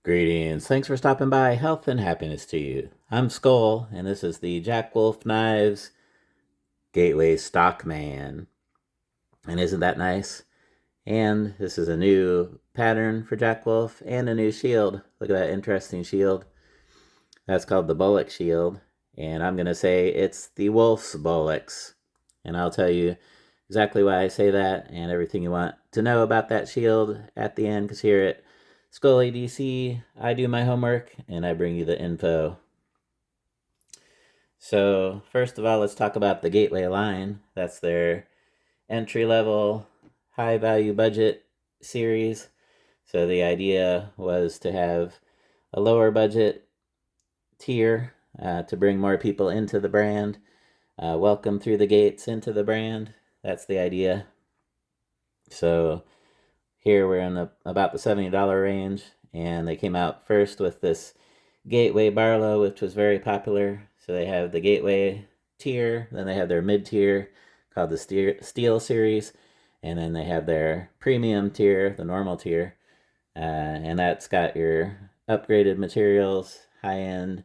Greetings. Thanks for stopping by. Health and happiness to you. I'm Skol, and this is the Jack Wolf Knives Gateway Stockman. And isn't that nice? And this is a new pattern for Jack Wolf and a new shield. Look at that interesting shield. That's called the Bullock Shield. And I'm going to say it's the Wolf's Bollocks. And I'll tell you exactly why I say that and everything you want to know about that shield at the end, because here at Skol EDC, I do my homework and I bring you the info. So first of all, let's talk about the Gateway line. That's their entry-level, high-value budget series. So the idea was to have a lower budget tier to bring more people into the brand, welcome through the gates into the brand. That's the idea. So here we're in about the $70 range, and they came out first with this Gateway Barlow, which was very popular. So they have the Gateway tier, then they have their mid-tier called the Steel Series, and then they have their premium tier, the normal tier, and that's got your upgraded materials, high-end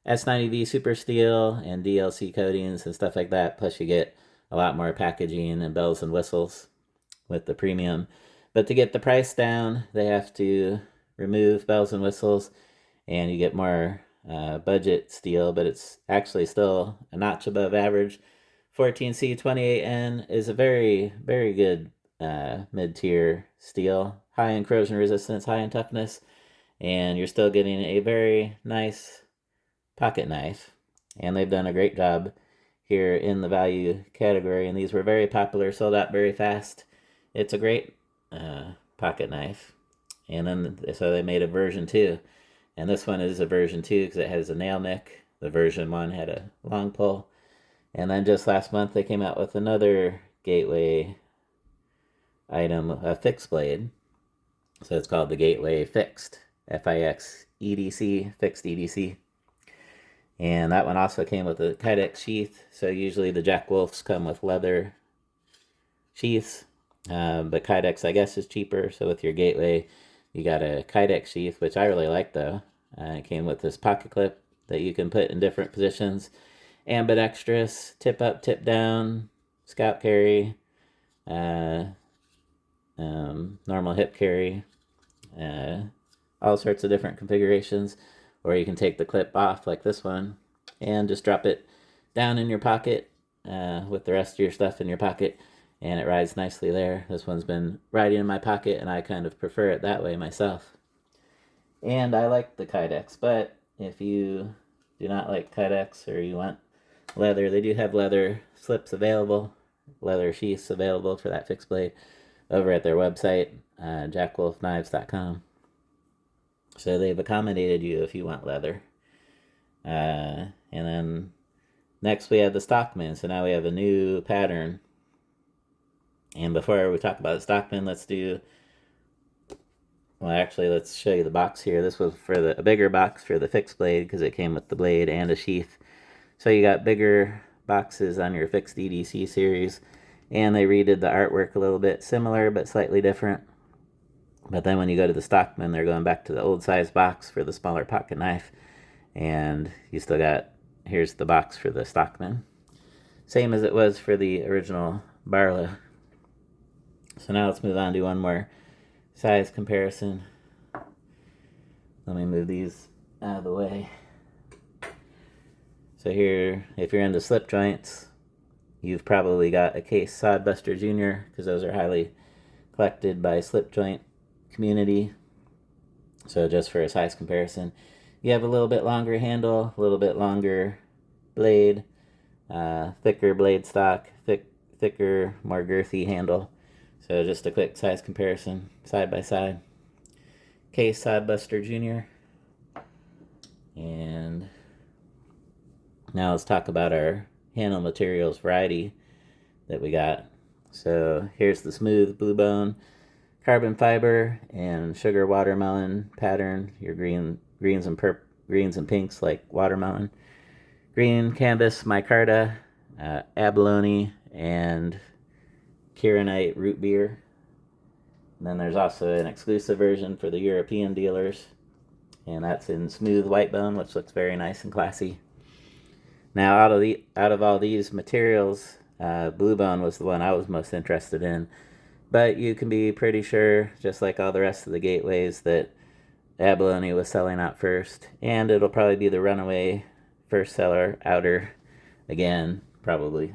S90V Super Steel and DLC coatings and stuff like that, plus you get a lot more packaging and bells and whistles with the premium. But to get the price down, they have to remove bells and whistles, and you get more budget steel, but it's actually still a notch above average. 14C28N is a very, very good mid-tier steel, high in corrosion resistance, high in toughness, and you're still getting a very nice pocket knife. And they've done a great job here in the value category, and these were very popular, sold out very fast. It's a great pocket knife. And then so they made a version 2, and this one is a version 2 because it has a nail nick. The version 1 had a long pull. And then just last month they came out with another Gateway item, a fixed blade. So it's called the Gateway Fixed, Fix EDC, Fixed EDC. And that one also came with a Kydex sheath. So usually the Jack Wolfs come with leather sheaths. But Kydex, I guess, is cheaper. So with your Gateway, you got a Kydex sheath, which I really like, though. It came with this pocket clip that you can put in different positions. Ambidextrous, tip up, tip down, scalp carry, normal hip carry, all sorts of different configurations. Or you can take the clip off like this one and just drop it down in your pocket with the rest of your stuff in your pocket, and it rides nicely there. This one's been riding in my pocket, and I kind of prefer it that way myself. And I like the Kydex, but if you do not like Kydex or you want leather, they do have leather slips available, leather sheaths available for that fixed blade over at their website, jackwolfknives.com. So they've accommodated you if you want leather. And then next we have the Stockman. So now we have a new pattern. And before we talk about the Stockman, let's show you the box here. This was for a bigger box for the fixed blade because it came with the blade and a sheath. So you got bigger boxes on your fixed EDC series. And they redid the artwork a little bit similar but slightly different. But then when you go to the Stockman, they're going back to the old size box for the smaller pocket knife. And you still got, here's the box for the Stockman. Same as it was for the original Barlow. So now let's move on to one more size comparison. Let me move these out of the way. So here, if you're into slip joints, you've probably got a Case Sodbuster Jr. because those are highly collected by slip joint community. So just for a size comparison, you have a little bit longer handle, a little bit longer blade, thicker blade stock, thicker, more girthy handle. So just a quick size comparison, side by side. Case Sodbuster Jr. And now let's talk about our handle materials variety that we got. So here's the smooth blue bone carbon fiber and sugar watermelon pattern. Your greens and pinks like watermelon. Green canvas micarta, abalone, and Kirinite root beer. And then there's also an exclusive version for the European dealers. and that's in smooth white bone, which looks very nice and classy. Now, out of all these materials, blue bone was the one I was most interested in. But you can be pretty sure, just like all the rest of the gateways, that abalone was selling out first, and it'll probably be the runaway first seller outer again, probably.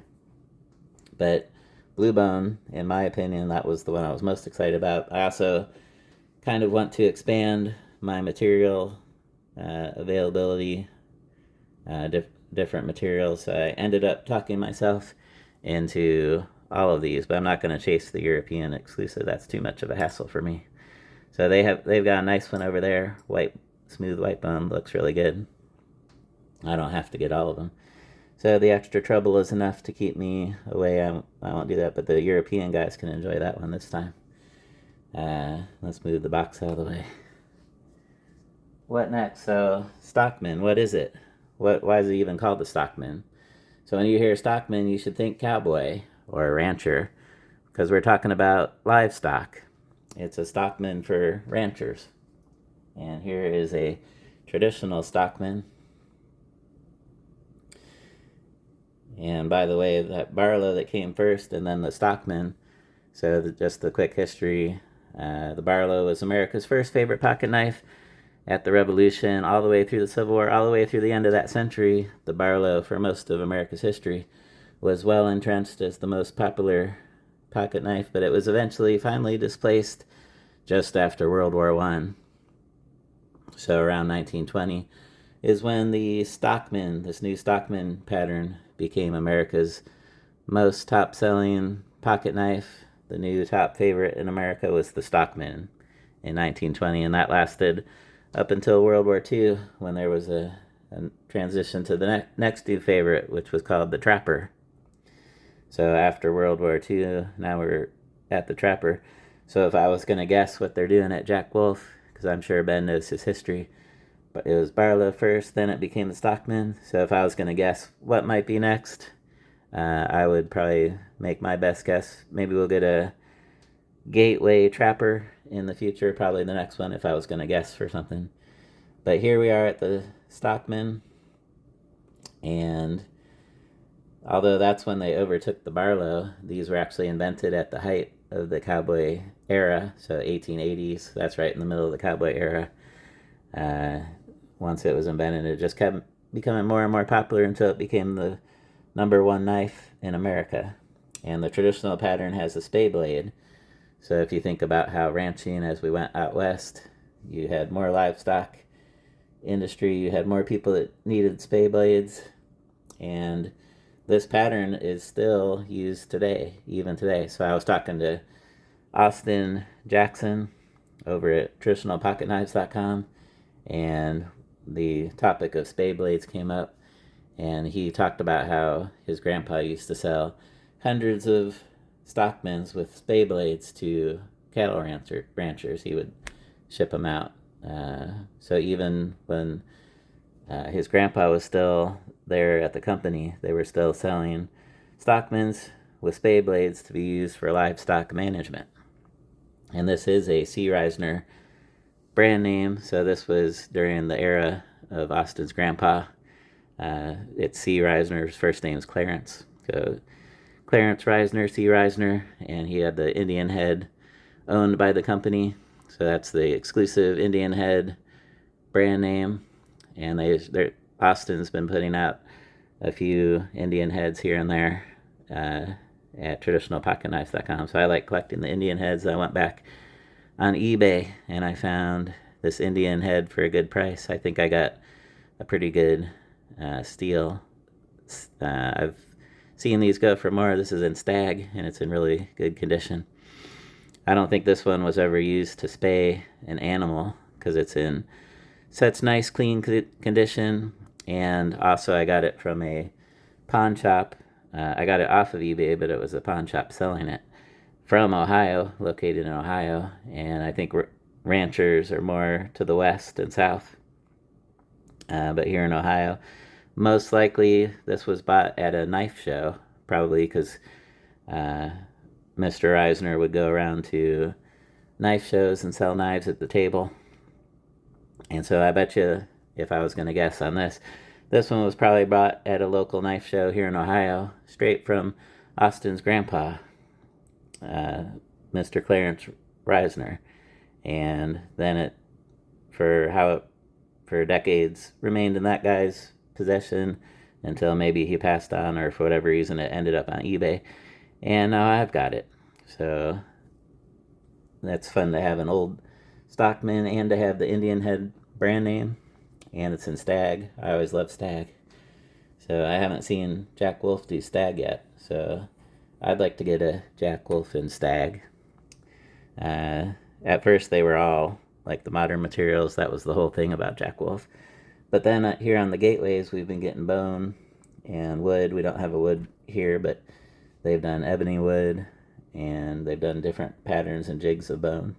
But blue bone, in my opinion, that was the one I was most excited about. I also kind of want to expand my material availability, different materials. So I ended up talking myself into all of these, but I'm not going to chase the European exclusive. That's too much of a hassle for me. So they've got a nice one over there. Smooth white bone, looks really good. I don't have to get all of them. So the extra trouble is enough to keep me away. I won't do that, but the European guys can enjoy that one this time. Let's move the box out of the way. What next? So Stockman, what is it? Why is it even called the Stockman? So when you hear Stockman, you should think cowboy or rancher, because we're talking about livestock. It's a Stockman for ranchers. And here is a traditional Stockman. And by the way, that Barlow that came first, and then the Stockman. So just the quick history. The Barlow was America's first favorite pocket knife. At the Revolution, all the way through the Civil War, all the way through the end of that century, the Barlow, for most of America's history, was well entrenched as the most popular pocket knife, but it was eventually finally displaced just after World War I. So around 1920 is when the Stockman, this new Stockman pattern, became America's most top-selling pocket knife. The new top favorite in America was the Stockman in 1920, and that lasted up until World War II, when there was a transition to the next new favorite, which was called the Trapper. So after World War II, now we're at the Trapper. So if I was going to guess what they're doing at Jack Wolf, because I'm sure Ben knows his history, but it was Barlow first, then it became the Stockman. So if I was going to guess what might be next, I would probably make my best guess. Maybe we'll get a Gateway Trapper in the future, probably the next one if I was going to guess for something. But here we are at the Stockman, and although that's when they overtook the Barlow, these were actually invented at the height of the cowboy era, so 1880s. That's right in the middle of the cowboy era. Once it was invented, it just kept becoming more and more popular until it became the number one knife in America. And the traditional pattern has a spay blade. So if you think about how ranching, as we went out west, you had more livestock industry, you had more people that needed spay blades, and this pattern is still used today, even today. So I was talking to Austin Jackson over at traditionalpocketknives.com, and the topic of spay blades came up, and he talked about how his grandpa used to sell hundreds of Stockmans with spay blades to cattle ranchers. He would ship them out. So even when his grandpa was still there at the company, they were still selling Stockmans with spay blades to be used for livestock management. And this is a C. Reisner brand name, so this was during the era of Austin's grandpa. It's C. Reisner's first name is Clarence. So Clarence Reisner, C. Reisner, and he had the Indian head owned by the company. So that's the exclusive Indian head brand name. And Austin's been putting out a few Indian heads here and there at traditionalpocketknives.com. So I like collecting the Indian heads. I went back on eBay and I found this Indian head for a good price. I think I got a pretty good steal. I've seen these go for more. This is in stag, and it's in really good condition. I don't think this one was ever used to spay an animal, because it's in such nice, clean condition. And also I got it from a pawn shop. I got it off of eBay, but it was a pawn shop selling it from Ohio, located in Ohio. And I think ranchers are more to the west and south. But here in Ohio, most likely this was bought at a knife show, probably because Mr. Eisner would go around to knife shows and sell knives at the table. And so I bet you, if I was going to guess on this one was probably bought at a local knife show here in Ohio, straight from Austin's grandpa, uh, Mr. Clarence Reisner. And then for decades remained in that guy's possession until maybe he passed on, or for whatever reason it ended up on eBay. And now I've got it. So that's fun to have an old Stockman and to have the Indian Head brand name. And it's in Stag. I always love Stag. So I haven't seen Jack Wolf do Stag yet. So I'd like to get a Jack Wolf in Stag. At first they were all like the modern materials. That was the whole thing about Jack Wolf. But then here on the gateways, we've been getting bone and wood. We don't have a wood here, but they've done ebony wood, and they've done different patterns and jigs of bone.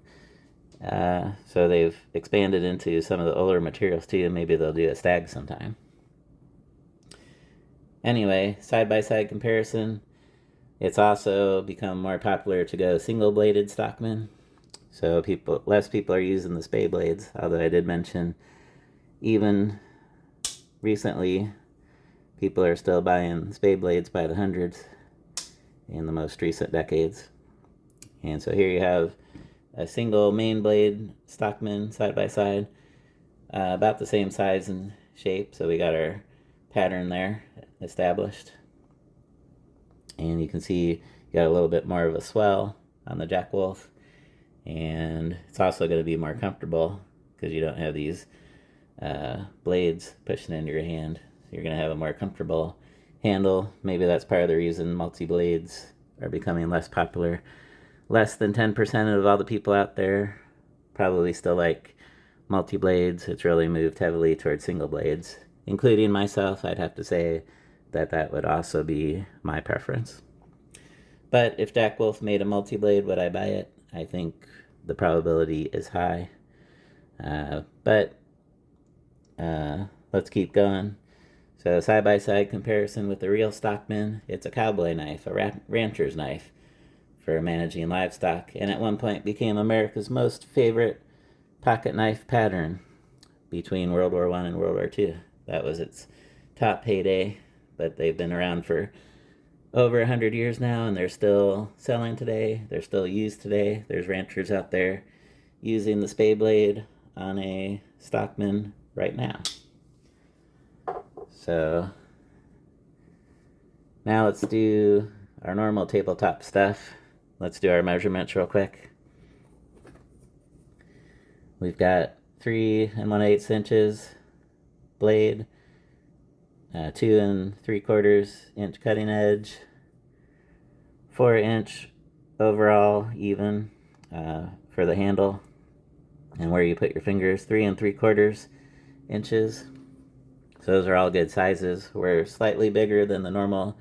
So they've expanded into some of the older materials too, and maybe they'll do a Stag sometime. Anyway, side-by-side comparison. It's also become more popular to go single-bladed Stockman. So less people are using the spade blades, although I did mention even recently people are still buying spade blades by the hundreds in the most recent decades. And so here you have a single main blade Stockman side by side, about the same size and shape. So we got our pattern there established. And you can see you got a little bit more of a swell on the Jack Wolf. And it's also going to be more comfortable because you don't have these blades pushing into your hand. So you're going to have a more comfortable handle. Maybe that's part of the reason multi-blades are becoming less popular. Less than 10% of all the people out there probably still like multi-blades. It's really moved heavily towards single blades, including myself. I'd have to say that would also be my preference. But if Jack Wolf made a multi-blade, would I buy it? I think the probability is high. But let's keep going. So side-by-side comparison with the real Stockman, it's a cowboy knife, a rancher's knife for managing livestock, and at one point became America's most favorite pocket knife pattern between World War I and World War II. That was its top heyday, but they've been around for over 100 years now, and they're still selling today. They're still used today. There's ranchers out there using the spade blade on a Stockman right now. So now let's do our normal tabletop stuff. Let's do our measurements real quick. We've got 3 1/8 inches blade, 2 3/4 inch cutting edge, 4-inch overall even for the handle, and where you put your fingers, 3 3/4 inches. So those are all good sizes. We're slightly bigger than the normal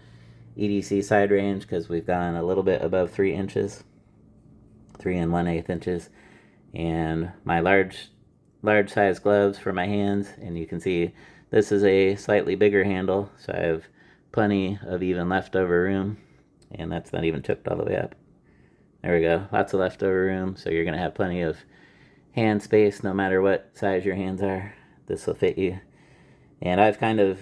EDC side range because we've gone a little bit above 3 inches, 3 1/8 inches, and my large size gloves for my hands. And you can see this is a slightly bigger handle, so I have plenty of even leftover room, and that's not even tipped all the way up. There we go, lots of leftover room, so you're gonna have plenty of hand space no matter what size your hands are. This will fit you. And I've kind of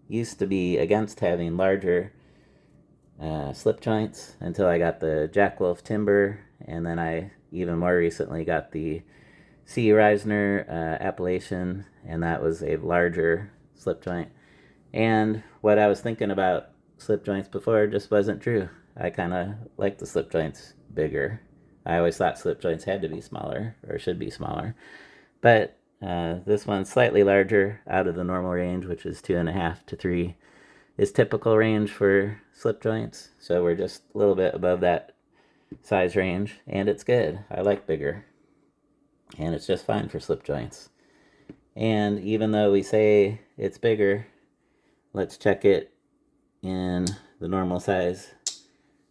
used to be against having larger slip joints until I got the Jack Wolf Timber, and then I even more recently got the C. Reisner Appellation, and that was a larger slip joint. And what I was thinking about slip joints before just wasn't true. I kind of like the slip joints bigger. I always thought slip joints had to be smaller, or should be smaller. But this one's slightly larger out of the normal range, which is 2.5 to 3 is typical range for slip joints. So we're just a little bit above that size range, and it's good. I like bigger, and it's just fine for slip joints. And even though we say it's bigger, let's check it in the normal size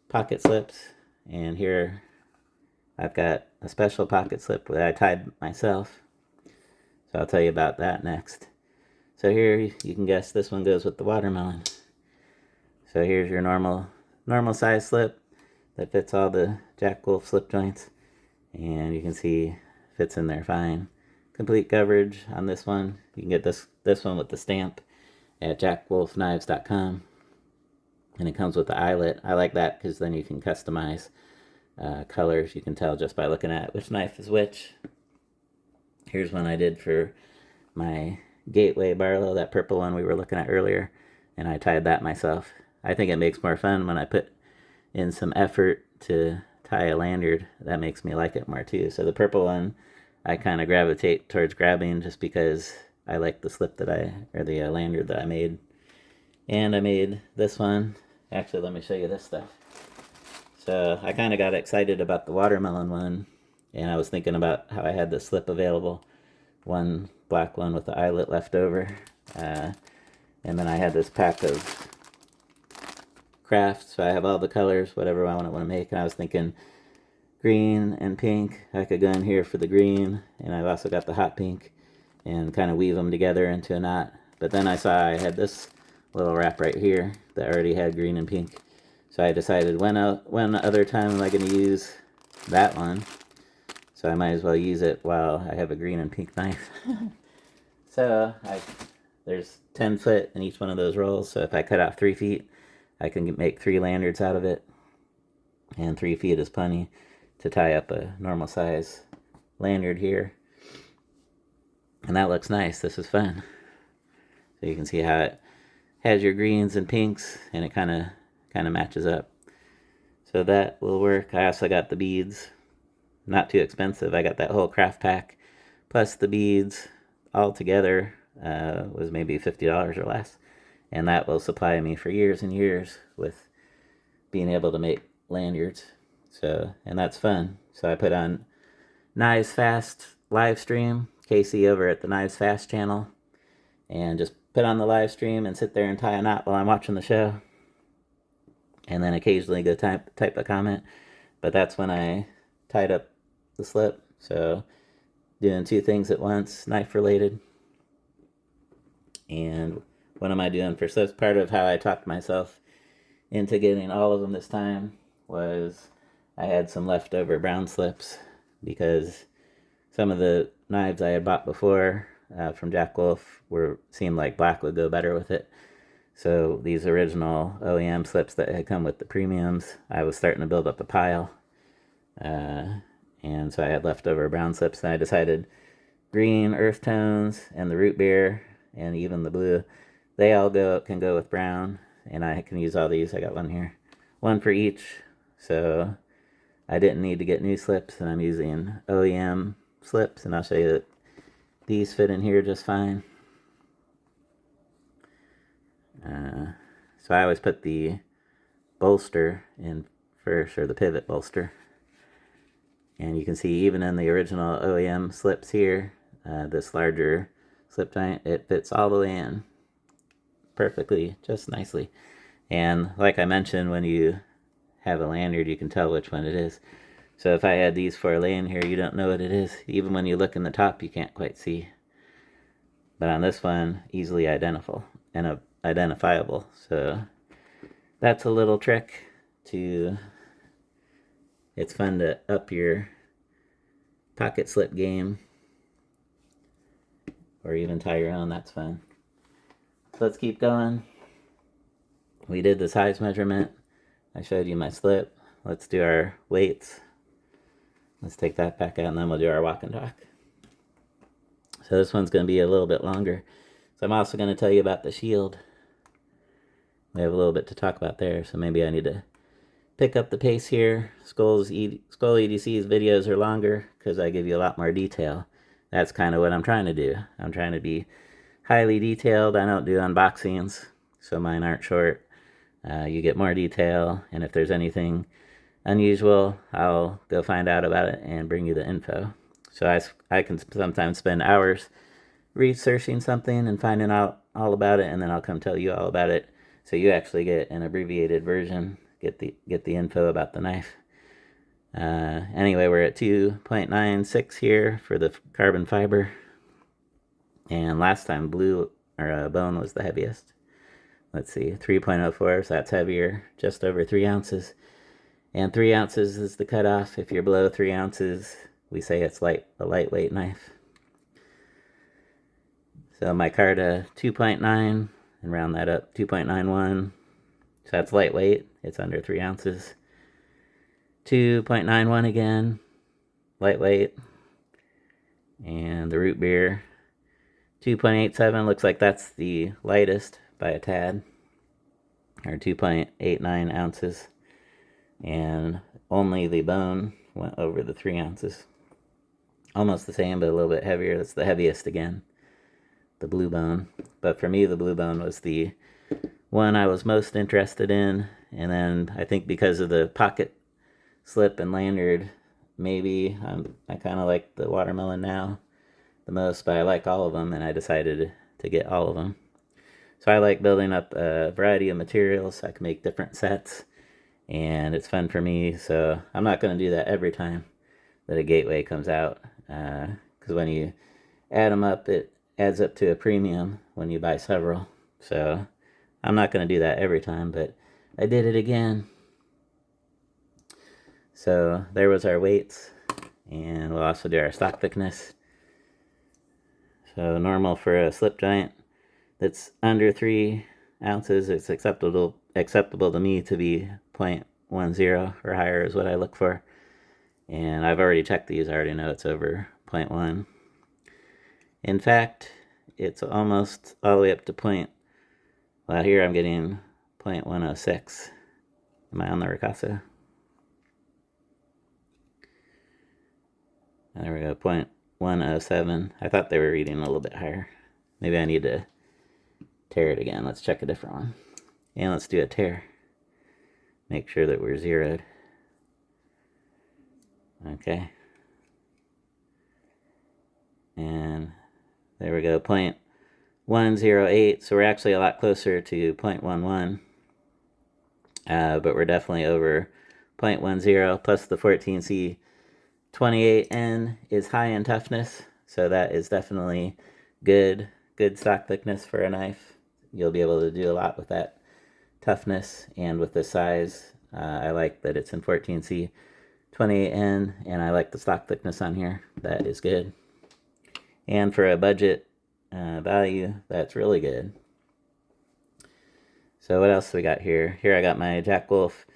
pocket slips. And here I've got a special pocket slip that I tied myself. So I'll tell you about that next. So here you can guess this one goes with the watermelon. So here's your normal size slip that fits all the Jack Wolf slip joints. And you can see fits in there fine. complete coverage on this one. You can get this one with the stamp at jackwolfknives.com. And it comes with the eyelet. I like that because then you can customize colors. You can tell just by looking at which knife is which. Here's one I did for my Gateway Barlow, that purple one we were looking at earlier, and I tied that myself. I think it makes more fun when I put in some effort to tie a lanyard. That makes me like it more too. So the purple one, I kind of gravitate towards grabbing just because I like the slip or the lanyard that I made. And I made this one. Actually, let me show you this stuff. So I kind of got excited about the watermelon one, and I was thinking about how I had the slip available. One black one with the eyelet left over. And then I had this pack of crafts, so I have all the colors, whatever I want to make. And I was thinking green and pink. I could go in here for the green, and I've also got the hot pink, and kind of weave them together into a knot. But then I saw I had this little wrap right here that already had green and pink. So I decided when other time am I going to use that one? So I might as well use it while I have a green and pink knife. So there's 10 foot in each one of those rolls. So if I cut off 3 feet, I can make 3 lanyards out of it. And 3 feet is plenty to tie up a normal size lanyard here. And that looks nice. This is fun. So you can see how it has your greens and pinks, and it kind of matches up. So that will work. I also got the beads. Not too expensive. I got that whole craft pack plus the beads all together was maybe $50 or less, and that will supply me for years and years with being able to make lanyards. So, and that's fun. So I put on Knives Fast live stream, Casey over at the Knives Fast channel, and just put on the live stream and sit there and tie a knot while I'm watching the show, and then occasionally go type a comment. But that's when I tied up the slip. So doing 2 things at once, knife related. And what am I doing for? So that's part of how I talked myself into getting all of them this time. Was I had some leftover brown slips because some of the knives I had bought before from Jack Wolf seemed like black would go better with it. So these original OEM slips that had come with the premiums, I was starting to build up a pile. And so I had leftover brown slips, and I decided green, earth tones, and the root beer, and even the blue, they all can go with brown, and I can use all these. I got one here, one for each, so I didn't need to get new slips, and I'm using OEM slips, and I'll show you that these fit in here just fine. So I always put the bolster in first, or the pivot bolster. And you can see even in the original OEM slips here, this larger slip joint, it fits all the way in perfectly, just nicely. And like I mentioned, when you have a lanyard, you can tell which one it is. So if I had these 4 laying here, you don't know what it is. Even when you look in the top, you can't quite see. But on this one, easily identifiable. So that's a little trick to... It's fun to up your pocket slip game, or even tie your own. That's fun. So let's keep going. We did the size measurement. I showed you my slip. Let's do our weights. Let's take that back out, and then we'll do our walk and talk. So this one's going to be a little bit longer. So I'm also going to tell you about the shield. We have a little bit to talk about there, so maybe I need to pick up the pace here. Skol EDC's videos are longer because I give you a lot more detail. That's kind of what I'm trying to do. I'm trying to be highly detailed. I don't do unboxings, so mine aren't short. You get more detail, and if there's anything unusual, I'll go find out about it and bring you the info. So I can sometimes spend hours researching something and finding out all about it, and then I'll come tell you all about it, so you actually get an abbreviated version. Get the info about the knife. Anyway, we're at 2.96 here for the carbon fiber. And last time bone was the heaviest. Let's see, 3.04, so that's heavier, just over 3 ounces. And 3 ounces is the cutoff. If you're below 3 ounces, we say it's a lightweight knife. So my card 2.9 and round that up 2.91. So that's lightweight. It's under 3 ounces. 2.91 again, lightweight. And the root beer 2.87, looks like that's the lightest by a tad, or 2.89 ounces. And only the bone went over the 3 ounces. Almost the same, but a little bit heavier. That's the heaviest again, the blue bone. But for me, the blue bone was the one I was most interested in. And then I think because of the pocket slip and lanyard, maybe I kind of like the watermelon now the most, but I like all of them, and I decided to get all of them. So I like building up a variety of materials so I can make different sets, and it's fun for me. So I'm not going to do that every time that a gateway comes out, because when you add them up, it adds up to a premium when you buy several. So I'm not going to do that every time, but I did it again. So there was our weights, and we'll also do our stock thickness. So normal for a slip joint that's under 3 ounces, it's acceptable to me to be 0.10 or higher is what I look for. And I've already checked these. I already know it's over 0.1. In fact, it's almost all the way up to well, here I'm getting 0.106. Am I on the Ricasa? There we go, 0.107. I thought they were reading a little bit higher. Maybe I need to tear it again. Let's check a different one. And let's do a tear. Make sure that we're zeroed. Okay. And there we go, 0.108. So we're actually a lot closer to 0.11. But we're definitely over 0.10, plus the 14C 28N is high in toughness, so that is definitely good stock thickness for a knife. You'll be able to do a lot with that toughness and with the size. I like that it's in 14C 28N, and I like the stock thickness on here. That is good. And for a budget value, that's really good. So what else we got here? Here I got my Jack Wolf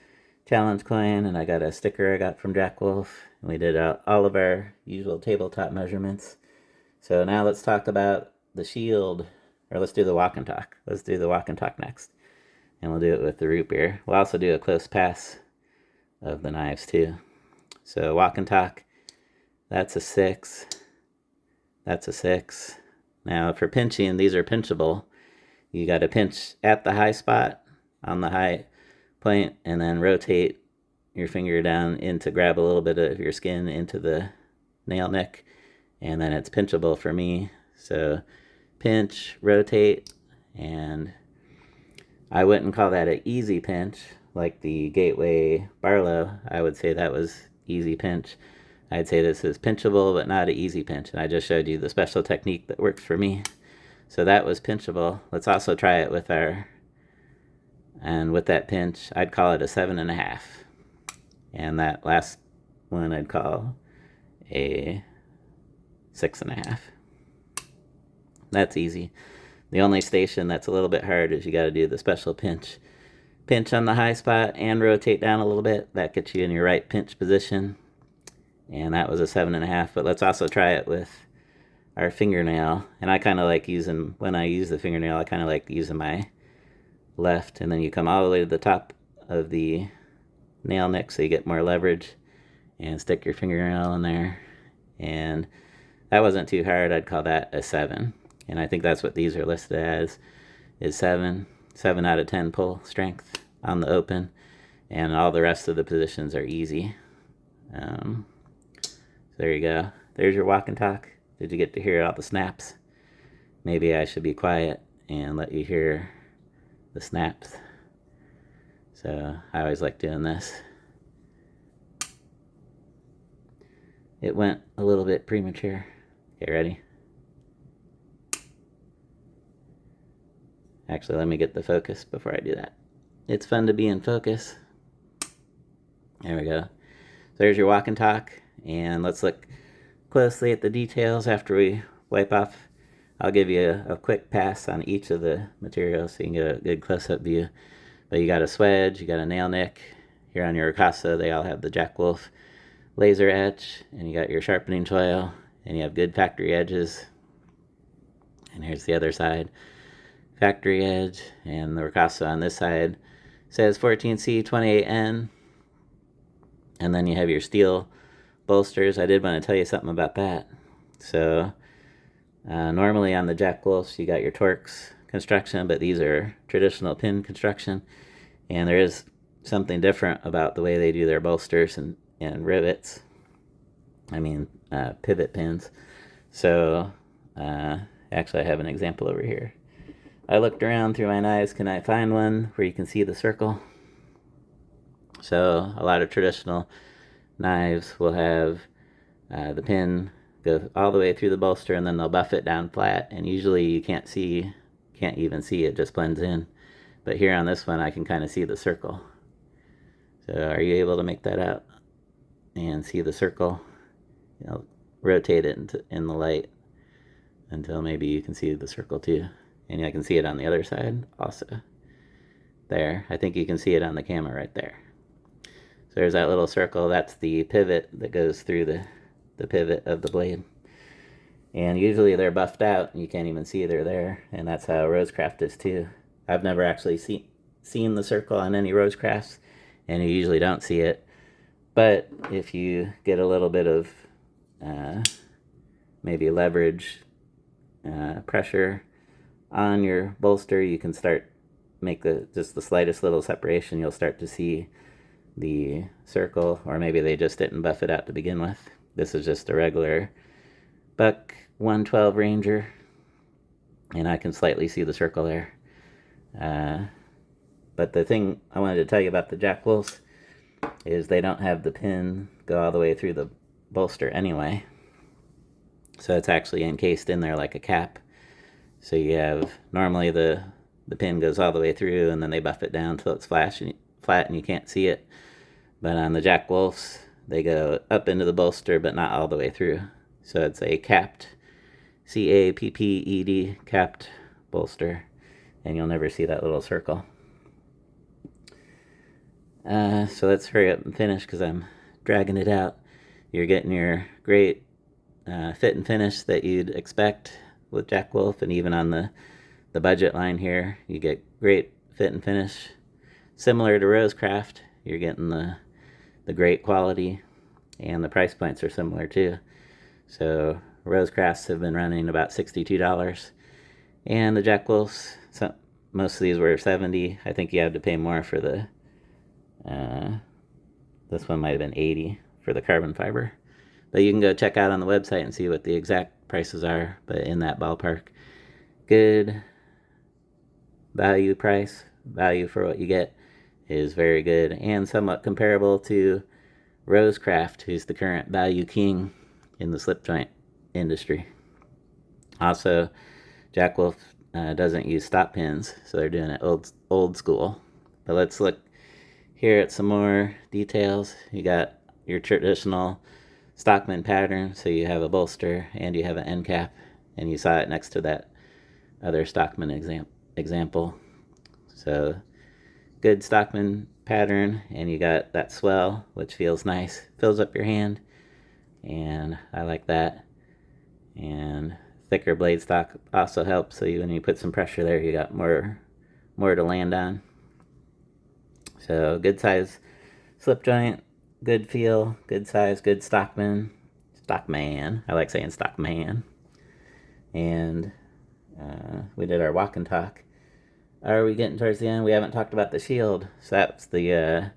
challenge coin, and I got a sticker I got from Jack Wolf. And we did all of our usual tabletop measurements. So now let's talk about the shield, or let's do the walk and talk. Let's do the walk and talk next. And we'll do it with the root beer. We'll also do a close pass of the knives too. So walk and talk, that's a 6. That's a 6. Now for pinching, these are pinchable. You got to pinch at the high spot on the high point, and then rotate your finger down in to grab a little bit of your skin into the nail nick, and then it's pinchable for me. So pinch, rotate, and I wouldn't call that an easy pinch like the Gateway Barlow. I would say that was easy pinch. I'd say this is pinchable, but not an easy pinch, and I just showed you the special technique that works for me. So that was pinchable. Let's also try it with and with that pinch, I'd call it a 7.5. And that last one I'd call a 6.5. That's easy. The only station that's a little bit hard is you got to do the special pinch. Pinch on the high spot and rotate down a little bit. That gets you in your right pinch position. And that was a 7.5. But let's also try it with our fingernail. And I kind of like using, when I use the fingernail, I kind of like using my left, and then you come all the way to the top of the nail nick so you get more leverage, and stick your fingernail in there. And that wasn't too hard. I'd call that a 7. And I think that's what these are listed as, is 7 out of 10 pull strength on the open, and all the rest of the positions are easy. So there you go. There's your walk and talk. Did you get to hear all the snaps? Maybe I should be quiet and let you hear the snaps. So I always like doing this. It went a little bit premature. Okay, ready? Actually, let me get the focus before I do that. It's fun to be in focus. There we go. So there's your walk and talk. And let's look closely at the details after we wipe off I'll give you a quick pass on each of the materials so you can get a good close-up view. But you got a swedge, you got a nail nick. Here on your Ricasa, they all have the Jack Wolf laser etch, and you got your sharpening choil, and you have good factory edges. And here's the other side, factory edge, and the Ricasa on this side says 14C 28N. And then you have your steel bolsters. I did want to tell you something about that. So normally on the Jack Wolfs you got your Torx construction, but these are traditional pin construction, and there is something different about the way they do their bolsters and rivets. I mean pivot pins. So actually I have an example over here. I looked around through my knives. Can I find one where you can see the circle? So a lot of traditional knives will have the pin go all the way through the bolster, and then they'll buff it down flat, and usually you can't even see it, just blends in. But here on this one I can kind of see the circle. So are you able to make that out and see the circle? You know, rotate it in the light until maybe you can see the circle too. And I can see it on the other side also. There, I think you can see it on the camera right there. So there's that little circle. That's the pivot that goes through the pivot of the blade. And usually they're buffed out, and you can't even see they're there. And that's how Rosecraft is too. I've never actually seen the circle on any Rosecrafts, and you usually don't see it. But if you get a little bit of maybe leverage pressure on your bolster, you can start make just the slightest little separation. You'll start to see the circle, or maybe they just didn't buff it out to begin with. This is just a regular Buck 112 Ranger, and I can slightly see the circle there. But the thing I wanted to tell you about the Jack Wolfs is they don't have the pin go all the way through the bolster anyway. So it's actually encased in there like a cap. So you have, normally the pin goes all the way through, and then they buff it down until it's flat and you can't see it. But on the Jack Wolfs, they go up into the bolster, but not all the way through. So it's a capped, C-A-P-P-E-D, capped bolster, and you'll never see that little circle. So let's hurry up and finish because I'm dragging it out. You're getting your great fit and finish that you'd expect with Jack Wolf, and even on the budget line here, you get great fit and finish. Similar to Rosecraft, you're getting the great quality, and the price points are similar too. So Rosecrafts have been running about $62, and the Jack Wolfs, most of these were $70. I think you had to pay more for the this one might have been $80 for the carbon fiber. But you can go check out on the website and see what the exact prices are, but in that ballpark. Good value for what you get is very good, and somewhat comparable to Rosecraft, who's the current value king in the slip joint industry. Also, Jack Wolf doesn't use stop pins, so they're doing it old school. But let's look here at some more details. You got your traditional Stockman pattern, so you have a bolster and you have an end cap, and you saw it next to that other Stockman example. So good Stockman pattern, and you got that swell, which feels nice, fills up your hand, and I like that. And thicker blade stock also helps, so when you put some pressure there, you got more to land on. So good size slip joint, good feel, good size, good Stockman. I like saying Stockman. And we did our walk and talk. Are we getting towards the end? We haven't talked about the shield. So that's the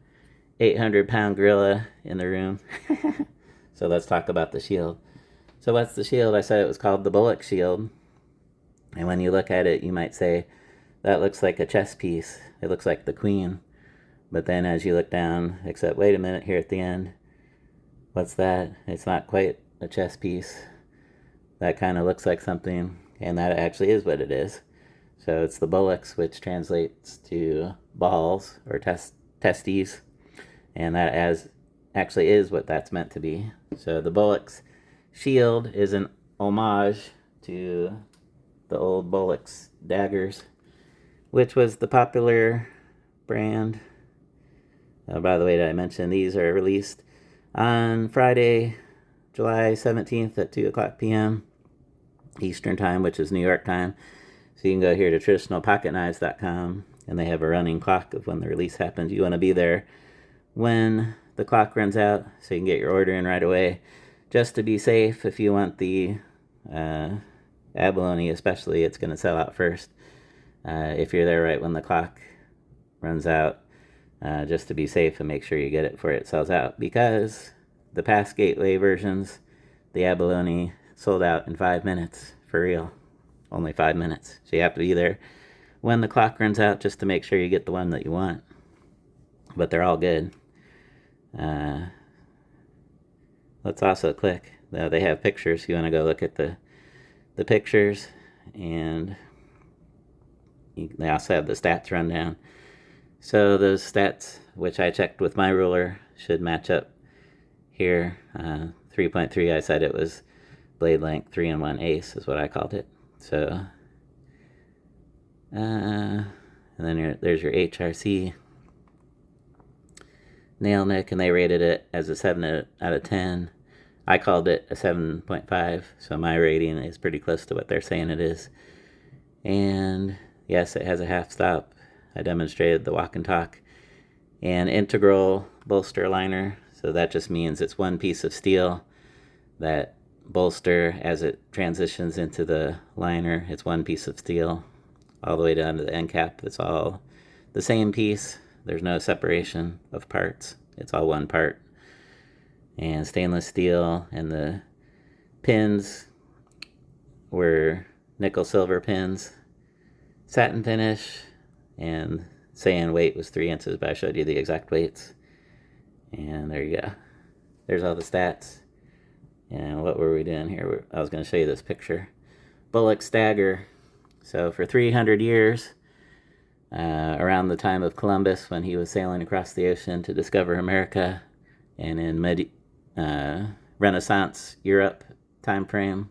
800-pound gorilla in the room. So let's talk about the shield. So what's the shield? I said it was called the Bullock Shield. And when you look at it, you might say, that looks like a chess piece. It looks like the queen. But then as you look down, except wait a minute here at the end, what's that? It's not quite a chess piece. That kind of looks like something, and that actually is what it is. So it's the Bullocks, which translates to balls or testes, and that actually is what that's meant to be. So the Bullock's shield is an homage to the old Bullocks daggers, which was the popular brand. By the way, did I mention these are released on Friday, July 17th at 2 o'clock p.m. Eastern Time, which is New York time. So you can go here to traditionalpocketknives.com, and they have a running clock of when the release happens. You want to be there when the clock runs out so you can get your order in right away. Just to be safe, if you want the abalone especially, it's going to sell out first. If you're there right when the clock runs out, just to be safe and make sure you get it before it sells out. Because the past Gateway versions, the abalone sold out in 5 minutes, for real. Only 5 minutes. So you have to be there when the clock runs out just to make sure you get the one that you want. But they're all good. Let's also click. They have pictures. You want to go look at the pictures, and they also have the stats rundown. So those stats, which I checked with my ruler, should match up here. 3.3, I said it was blade length 3-in-1 ace is what I called it. So, and then there's your HRC nail nick, and they rated it as a 7 out of 10. I called it a 7.5, so my rating is pretty close to what they're saying it is. And yes, it has a half stop. I demonstrated the walk and talk. And integral bolster liner, so that just means it's one piece of steel. That bolster, as it transitions into the liner, it's one piece of steel all the way down to the end cap. It's all the same piece. There's no separation of parts. It's all one part. And stainless steel, and the pins were nickel silver pins, satin finish, and saying weight was 3 ounces, but I showed you the exact weights. And there you go. There's all the stats. And what were we doing here? I was going to show you this picture. Bullock dagger. So for 300 years, around the time of Columbus, when he was sailing across the ocean to discover America, and in Renaissance Europe time frame,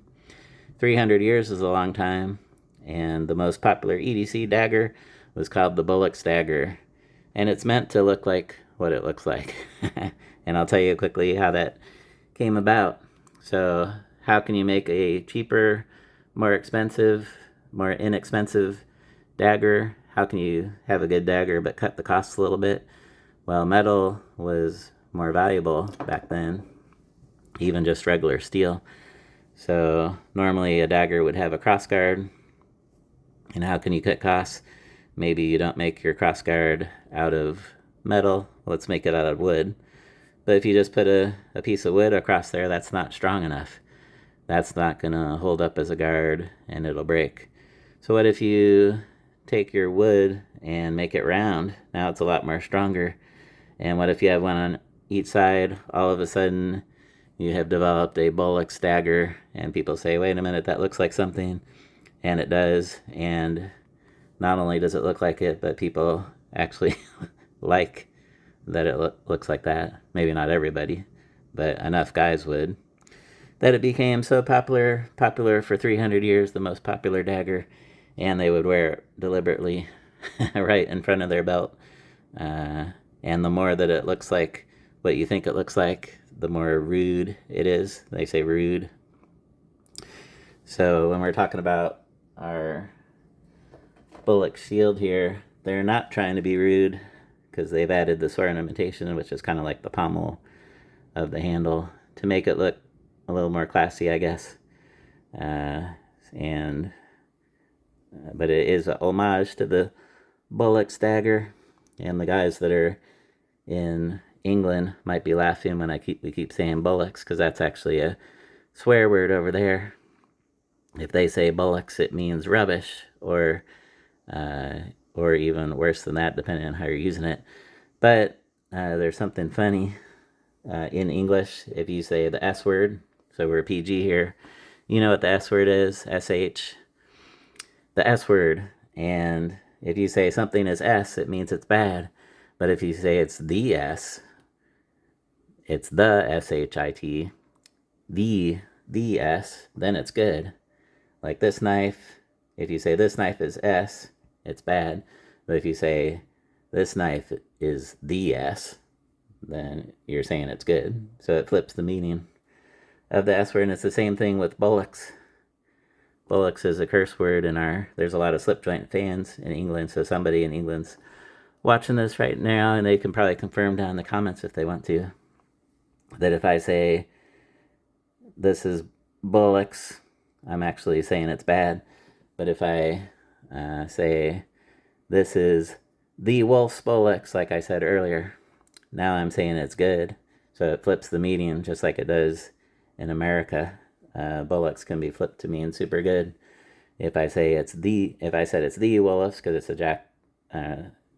300 years is a long time. And the most popular EDC dagger was called the Bullock dagger, and it's meant to look like what it looks like. And I'll tell you quickly how that came about. So how can you make a cheaper, more inexpensive dagger? How can you have a good dagger but cut the costs a little bit? Well, metal was more valuable back then, even just regular steel. So normally a dagger would have a crossguard. And how can you cut costs? Maybe you don't make your crossguard out of metal. Let's make it out of wood. But if you just put a piece of wood across there, that's not strong enough. That's not going to hold up as a guard, and it'll break. So what if you take your wood and make it round? Now it's a lot more stronger. And what if you have one on each side? All of a sudden, you have developed a Bullock dagger, and people say, wait a minute, that looks like something. And it does. And not only does it look like it, but people actually like that it looks like that. Maybe not everybody, but enough guys would. That it became so popular for 300 years, the most popular dagger, and they would wear it deliberately right in front of their belt. And the more that it looks like what you think it looks like, the more rude it is. They say rude. So when we're talking about our Bullock Shield here, they're not trying to be rude, because they've added this ornamentation, which is kind of like the pommel of the handle, to make it look a little more classy, I guess. But it is a homage to the Bullock dagger, and the guys that are in England might be laughing when we keep saying Bullocks, because that's actually a swear word over there. If they say Bullocks, it means rubbish, or even worse than that, depending on how you're using it. But there's something funny in English. If you say the S word, so we're PG here, you know what the S word is? SH. The S word. And if you say something is S, it means it's bad. But if you say it's the S, it's the SHIT, the S, then it's good. Like this knife If you say this knife is S, it's bad. But if you say this knife is the S, then you're saying it's good. So it flips the meaning of the S word, and it's the same thing with Bullocks. Bullocks is a curse word in there's a lot of slip joint fans in England, so somebody in England's watching this right now, and they can probably confirm down in the comments if they want to, that if I say this is Bullocks, I'm actually saying it's bad. But if I say this is the Wolf's Bullocks, like I said earlier, now I'm saying it's good. So it flips the meaning just like it does in America. Bullocks can be flipped to mean super good. If I said it's the Wolf's, because it's a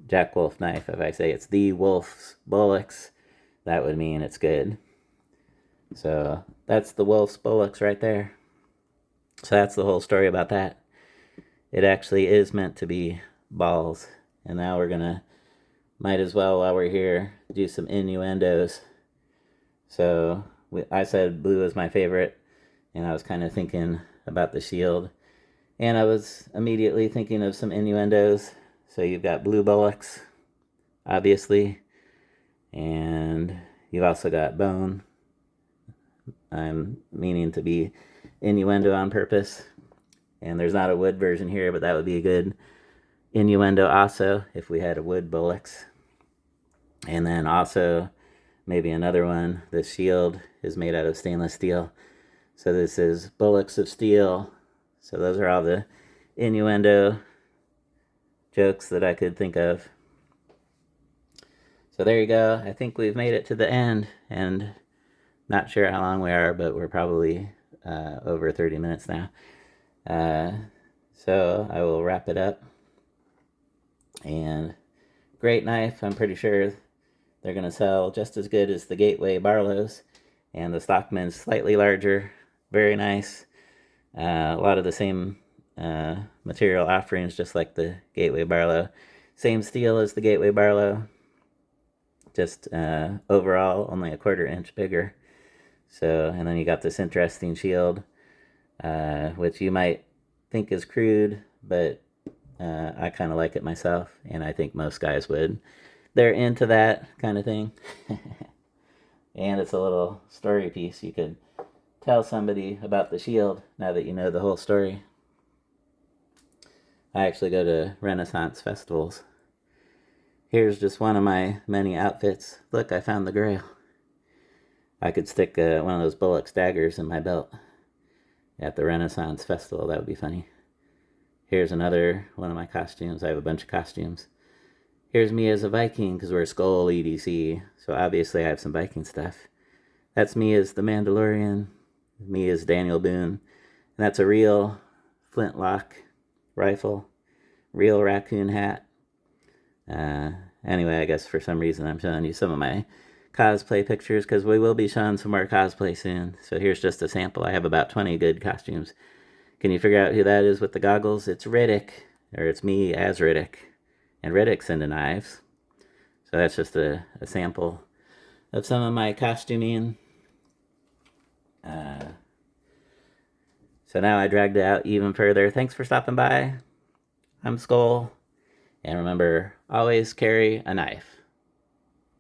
Jack Wolf knife, if I say it's the Wolf's Bullocks, that would mean it's good. So that's the Wolf's Bullocks right there. So that's the whole story about that. It actually is meant to be balls. And now we're gonna, might as well, while we're here, do some innuendos. So I said blue is my favorite, and I was kind of thinking about the shield, and I was immediately thinking of some innuendos. So you've got blue bullocks, obviously, and you've also got bone. I'm meaning to be innuendo on purpose, and there's not a wood version here, but that would be a good innuendo also if we had a wood bullocks. And then also maybe another one, the shield is made out of stainless steel, so this is Bullocks of steel. So those are all the innuendo jokes that I could think of. So there you go. I think we've made it to the end, and not sure how long we are, but we're probably over 30 minutes now. So I will wrap it up. And great knife. I'm pretty sure they're going to sell just as good as the Gateway Barlows. And the Stockman's slightly larger. Very nice. A lot of the same material offerings, just like the Gateway Barlow. Same steel as the Gateway Barlow. Just overall only a 1/4 inch bigger. So, and then you got this interesting shield, which you might think is crude, but I kind of like it myself, and I think most guys would. They're into that kind of thing. And it's a little story piece. You could tell somebody about the shield now that you know the whole story. I actually go to Renaissance festivals. Here's just one of my many outfits. Look, I found the grail. I could stick one of those Bullock daggers in my belt at the Renaissance Festival. That would be funny. Here's another one of my costumes. I have a bunch of costumes. Here's me as a Viking, because we're Skol EDC, so obviously I have some Viking stuff. That's me as the Mandalorian, me as Daniel Boone, and that's a real flintlock rifle, real raccoon hat. Anyway, I guess for some reason I'm showing you some of my cosplay pictures, because we will be showing some more cosplay soon. So here's just a sample. I have about 20 good costumes. Can you figure out who that is with the goggles? It's Riddick, or it's me as Riddick. And Riddick's into knives. So that's just a sample of some of my costuming. So now I dragged it out even further. Thanks for stopping by. I'm Skol. And remember, always carry a knife.